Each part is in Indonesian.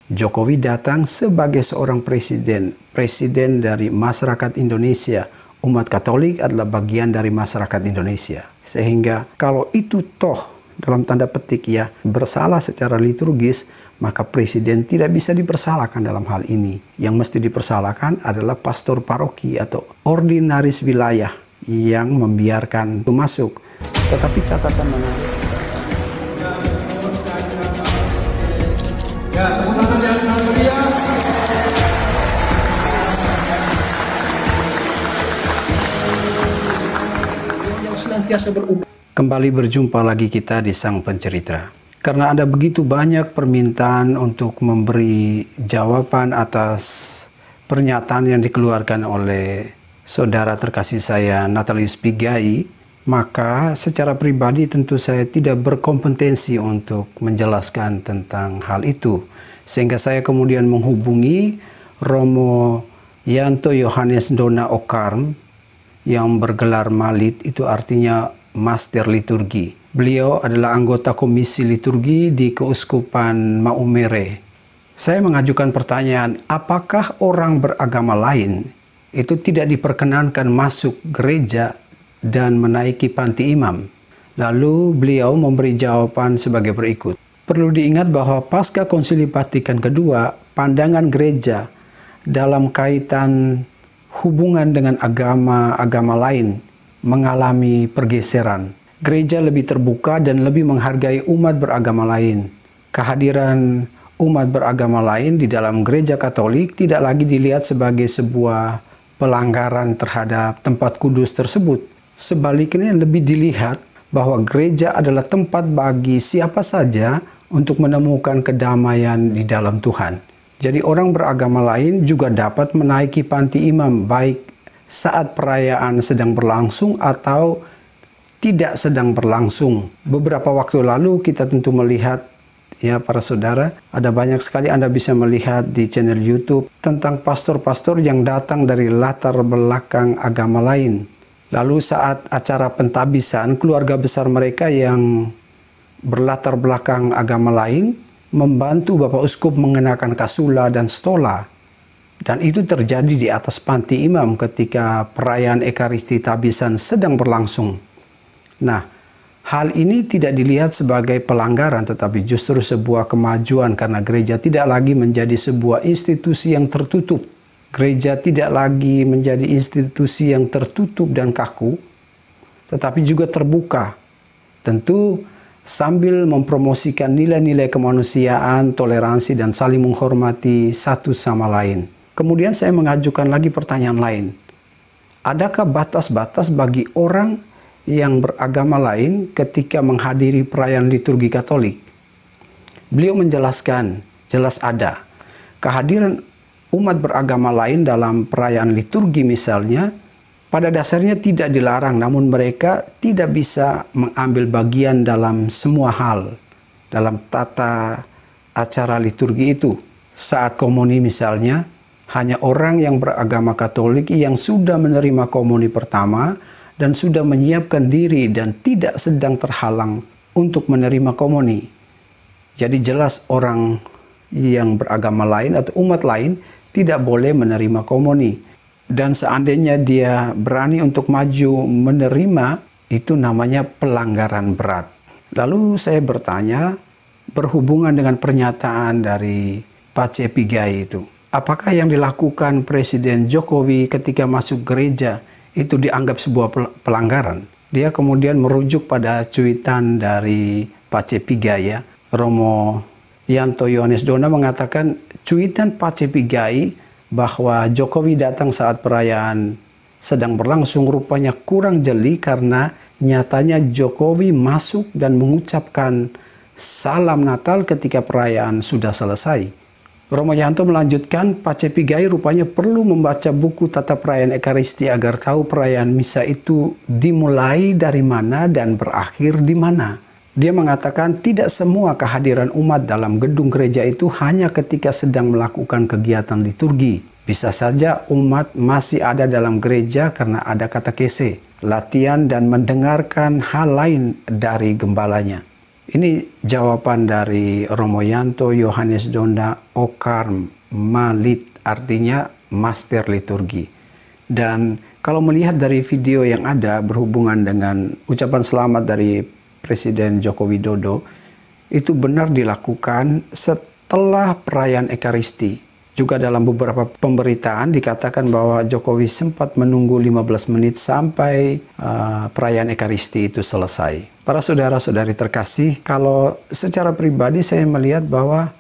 Jokowi datang sebagai seorang presiden dari masyarakat Indonesia. Umat Katolik adalah bagian dari masyarakat Indonesia. Sehingga kalau itu toh dalam tanda petik ya bersalah secara liturgis, maka presiden tidak bisa dipersalahkan dalam hal ini. Yang mesti dipersalahkan adalah pastor paroki atau ordinaris wilayah yang membiarkan itu masuk. Tetapi catatan menarik. Ya, tepuk tangan yang sangat meriah. Yang senantiasa berubah. Kembali berjumpa lagi kita di Sang Pencerita. Karena ada begitu banyak permintaan untuk memberi jawaban atas pernyataan yang dikeluarkan oleh saudara terkasih saya, Natalius Pigai, maka secara pribadi tentu saya tidak berkompetensi untuk menjelaskan tentang hal itu. Sehingga saya kemudian menghubungi Romo Yanto Yohanes Dona Okarm yang bergelar Malit, itu artinya Master Liturgi. Beliau adalah anggota Komisi Liturgi di Keuskupan Maumere. Saya mengajukan pertanyaan, apakah orang beragama lain itu tidak diperkenankan masuk gereja dan menaiki panti imam? Lalu beliau memberi jawaban sebagai berikut. Perlu diingat bahwa pasca Konsili Vatikan II, pandangan gereja dalam kaitan hubungan dengan agama lain mengalami pergeseran. Gereja lebih terbuka dan lebih menghargai umat beragama lain. Kehadiran umat beragama lain di dalam gereja Katolik tidak lagi dilihat sebagai sebuah pelanggaran terhadap tempat kudus tersebut. Sebaliknya lebih dilihat bahwa gereja adalah tempat bagi siapa saja untuk menemukan kedamaian di dalam Tuhan. Jadi orang beragama lain juga dapat menaiki panti imam baik saat perayaan sedang berlangsung atau tidak sedang berlangsung. Beberapa waktu lalu kita tentu melihat, ya para saudara, ada banyak sekali Anda bisa melihat di channel YouTube tentang pastor-pastor yang datang dari latar belakang agama lain. Lalu saat acara pentabisan, keluarga besar mereka yang berlatar belakang agama lain membantu Bapak Uskup mengenakan kasula dan stola. Dan itu terjadi di atas panti imam ketika perayaan Ekaristi Tabisan sedang berlangsung. Nah, hal ini tidak dilihat sebagai pelanggaran, tetapi justru sebuah kemajuan karena gereja tidak lagi menjadi sebuah institusi yang tertutup. Gereja tidak lagi menjadi institusi yang tertutup dan kaku, tetapi juga terbuka. Tentu sambil mempromosikan nilai-nilai kemanusiaan, toleransi, dan saling menghormati satu sama lain. Kemudian saya mengajukan lagi pertanyaan lain. Adakah batas-batas bagi orang yang beragama lain ketika menghadiri perayaan liturgi Katolik? Beliau menjelaskan, jelas ada. Kehadiran umat beragama lain dalam perayaan liturgi misalnya, pada dasarnya tidak dilarang, namun mereka tidak bisa mengambil bagian dalam semua hal, dalam tata acara liturgi itu. Saat komuni misalnya, hanya orang yang beragama Katolik yang sudah menerima komuni pertama dan sudah menyiapkan diri dan tidak sedang terhalang untuk menerima komuni. Jadi jelas orang yang beragama lain atau umat lain tidak boleh menerima komuni. Dan seandainya dia berani untuk maju menerima, itu namanya pelanggaran berat. Lalu saya bertanya, berhubungan dengan pernyataan dari Pace Pigai itu, apakah yang dilakukan Presiden Jokowi ketika masuk gereja itu dianggap sebuah pelanggaran? Dia kemudian merujuk pada cuitan dari Pace Pigai, ya. Romo Yanto Yohanes Dona mengatakan cuitan Pace Pigai bahwa Jokowi datang saat perayaan sedang berlangsung rupanya kurang jeli karena nyatanya Jokowi masuk dan mengucapkan salam Natal ketika perayaan sudah selesai. Romo Yanto melanjutkan, Pace Pigai rupanya perlu membaca buku tata perayaan Ekaristi agar tahu perayaan misa itu dimulai dari mana dan berakhir di mana. Dia mengatakan tidak semua kehadiran umat dalam gedung gereja itu hanya ketika sedang melakukan kegiatan liturgi. Bisa saja umat masih ada dalam gereja karena ada katekese, latihan dan mendengarkan hal lain dari gembalanya. Ini jawaban dari Romo Yanto Yohanes Donda Okar Malit, artinya Master Liturgi. Dan kalau melihat dari video yang ada berhubungan dengan ucapan selamat dari Presiden Joko Widodo, itu benar dilakukan setelah perayaan Ekaristi. Juga dalam beberapa pemberitaan dikatakan bahwa Jokowi sempat menunggu 15 menit sampai perayaan Ekaristi itu selesai. Para saudara-saudari terkasih, kalau secara pribadi saya melihat bahwa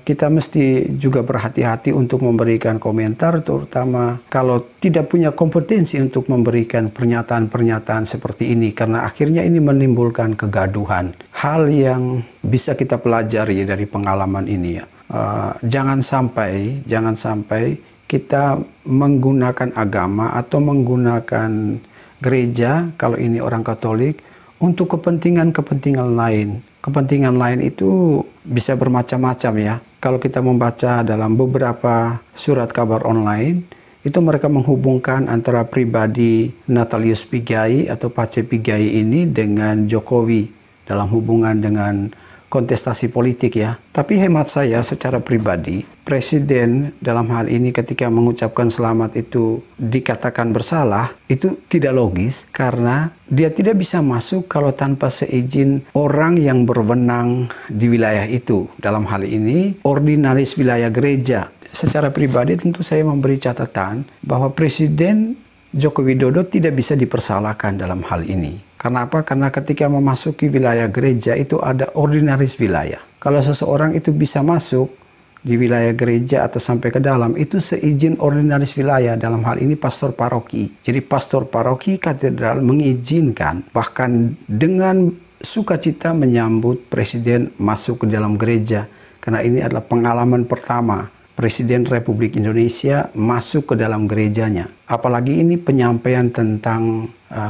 kita mesti juga berhati-hati untuk memberikan komentar, terutama kalau tidak punya kompetensi untuk memberikan pernyataan-pernyataan seperti ini, karena akhirnya ini menimbulkan kegaduhan. Hal yang bisa kita pelajari dari pengalaman ini ya. Jangan sampai kita menggunakan agama atau menggunakan gereja, kalau ini orang Katolik, untuk kepentingan-kepentingan lain. Kepentingan lain itu bisa bermacam-macam ya. Kalau kita membaca dalam beberapa surat kabar online, itu mereka menghubungkan antara pribadi Natalius Pigai atau Pace Pigai ini dengan Jokowi dalam hubungan dengan kontestasi politik ya. Tapi hemat saya secara pribadi, Presiden dalam hal ini ketika mengucapkan selamat itu dikatakan bersalah, itu tidak logis karena dia tidak bisa masuk kalau tanpa seizin orang yang berwenang di wilayah itu. Dalam hal ini, ordinaris wilayah gereja. Secara pribadi tentu saya memberi catatan bahwa Presiden Joko Widodo tidak bisa dipersalahkan dalam hal ini. Karena apa? Karena ketika memasuki wilayah gereja itu ada ordinaris wilayah. Kalau seseorang itu bisa masuk di wilayah gereja atau sampai ke dalam, itu seizin ordinaris wilayah, dalam hal ini pastor paroki. Jadi pastor paroki katedral mengizinkan, bahkan dengan sukacita menyambut Presiden masuk ke dalam gereja. Karena ini adalah pengalaman pertama Presiden Republik Indonesia masuk ke dalam gerejanya. Apalagi ini penyampaian tentang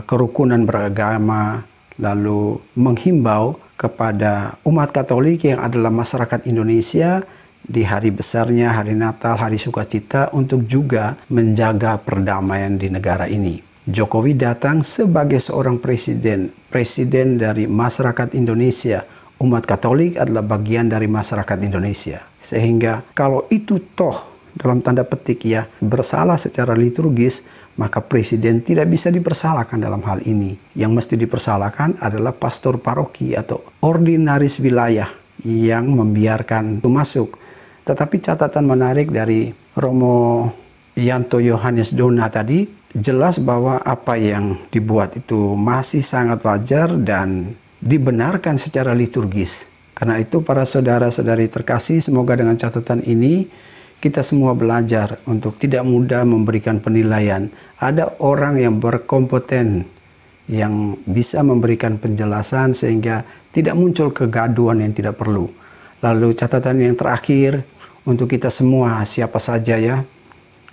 kerukunan beragama, lalu menghimbau kepada umat Katolik yang adalah masyarakat Indonesia di hari besarnya, hari Natal, hari sukacita, untuk juga menjaga perdamaian di negara ini. Jokowi datang sebagai seorang presiden dari masyarakat Indonesia. Umat Katolik adalah bagian dari masyarakat Indonesia. Sehingga kalau itu toh dalam tanda petik ya bersalah secara liturgis, maka presiden tidak bisa dipersalahkan dalam hal ini. Yang mesti dipersalahkan adalah pastor paroki atau ordinaris wilayah yang membiarkan itu masuk. Tetapi catatan menarik dari Romo Yanto Yohanes Donda tadi, jelas bahwa apa yang dibuat itu masih sangat wajar dan dibenarkan secara liturgis. Karena itu para saudara-saudari terkasih, semoga dengan catatan ini kita semua belajar untuk tidak mudah memberikan penilaian. Ada orang yang berkompeten yang bisa memberikan penjelasan sehingga tidak muncul kegaduhan yang tidak perlu. Lalu catatan yang terakhir untuk kita semua, siapa saja ya,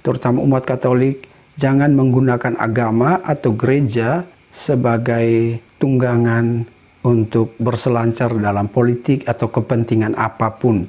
terutama umat Katolik, jangan menggunakan agama atau gereja sebagai tunggangan untuk berselancar dalam politik atau kepentingan apapun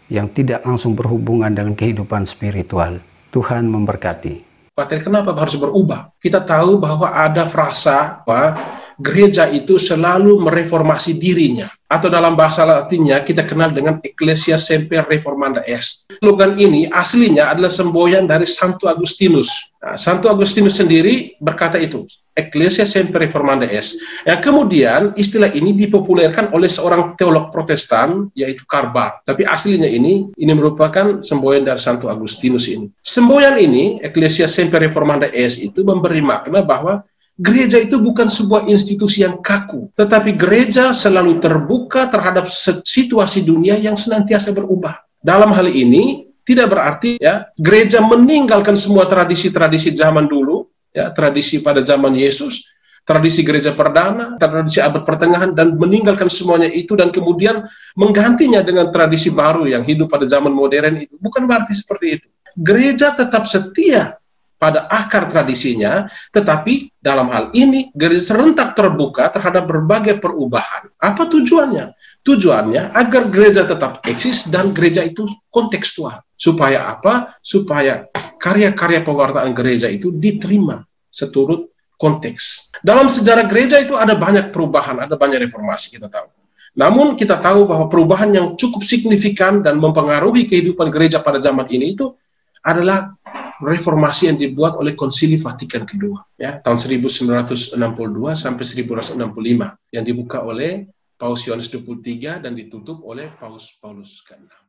yang tidak langsung berhubungan dengan kehidupan spiritual. Tuhan memberkati. Pater, kenapa harus berubah? Kita tahu bahwa ada frasa bahwa gereja itu selalu mereformasi dirinya. Atau dalam bahasa Latinnya kita kenal dengan Ecclesia Semper Reformanda Est. Slogan ini aslinya adalah semboyan dari Santo Agustinus. Nah, Santo Agustinus sendiri berkata itu, Ecclesia Semper Reformanda Est. Yang kemudian istilah ini dipopulerkan oleh seorang teolog Protestan, yaitu Karbar. Tapi aslinya ini merupakan semboyan dari Santo Agustinus ini. Semboyan ini, Ecclesia Semper Reformanda Est, itu memberi makna bahwa gereja itu bukan sebuah institusi yang kaku, tetapi gereja selalu terbuka terhadap situasi dunia yang senantiasa berubah. Dalam hal ini, tidak berarti ya gereja meninggalkan semua tradisi-tradisi zaman dulu, ya tradisi pada zaman Yesus, tradisi gereja perdana, tradisi abad pertengahan, dan meninggalkan semuanya itu dan kemudian menggantinya dengan tradisi baru yang hidup pada zaman modern itu. Bukan berarti seperti itu. Gereja tetap setia pada akar tradisinya, tetapi dalam hal ini gereja serentak terbuka terhadap berbagai perubahan. Apa tujuannya? Tujuannya agar gereja tetap eksis dan gereja itu kontekstual. Supaya apa? Supaya karya-karya pewartaan gereja itu diterima seturut konteks. Dalam sejarah gereja itu ada banyak perubahan, ada banyak reformasi, kita tahu. Namun kita tahu bahwa perubahan yang cukup signifikan dan mempengaruhi kehidupan gereja pada zaman ini itu adalah reformasi yang dibuat oleh Konsili Vatikan kedua, ya, tahun 1962 sampai 1965, yang dibuka oleh Paus Yohanes 23 dan ditutup oleh Paus Paulus ke-6.